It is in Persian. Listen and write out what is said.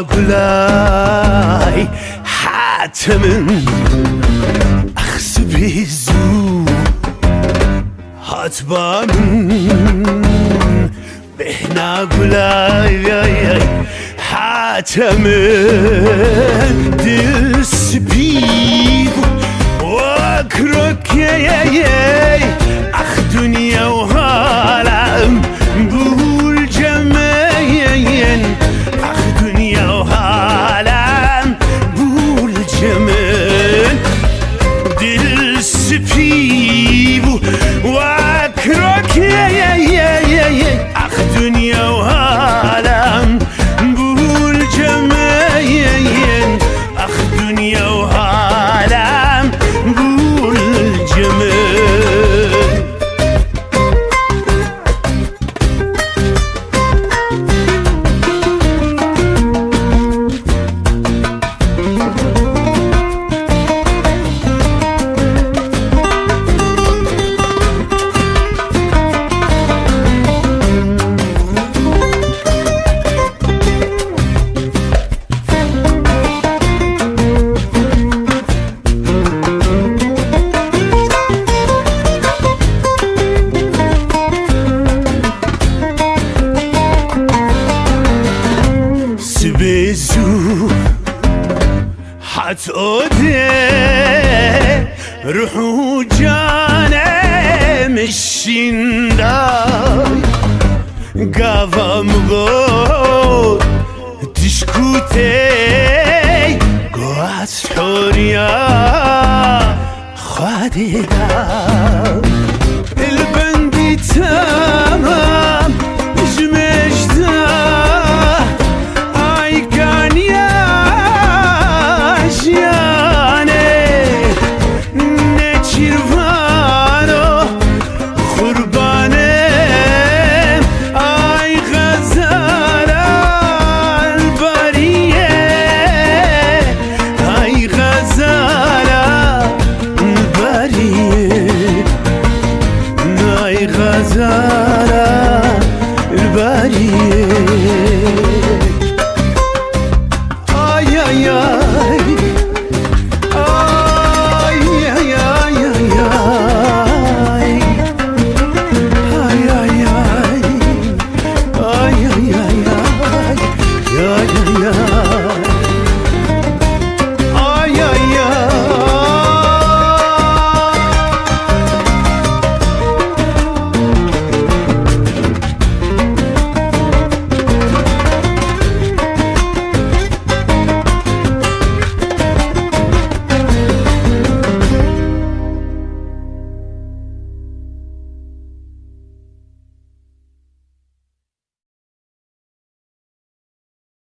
قولاي حاتم أخس بيزو هاتبان بهنا قولاي حاتم دل سبيب واكرك يا اخ دنيا وهالم بقول جماين اخ دنيا وهالم بقول جمال دل سبيب واكرك يا اخ دنيا وهالم بقول جماين اخ دنيا وهالم بقول جمال بيزو حتقودي روحو جانه مشين داي قاوة مغود تشكوتي قوات حوريا خادي دا البندي تمام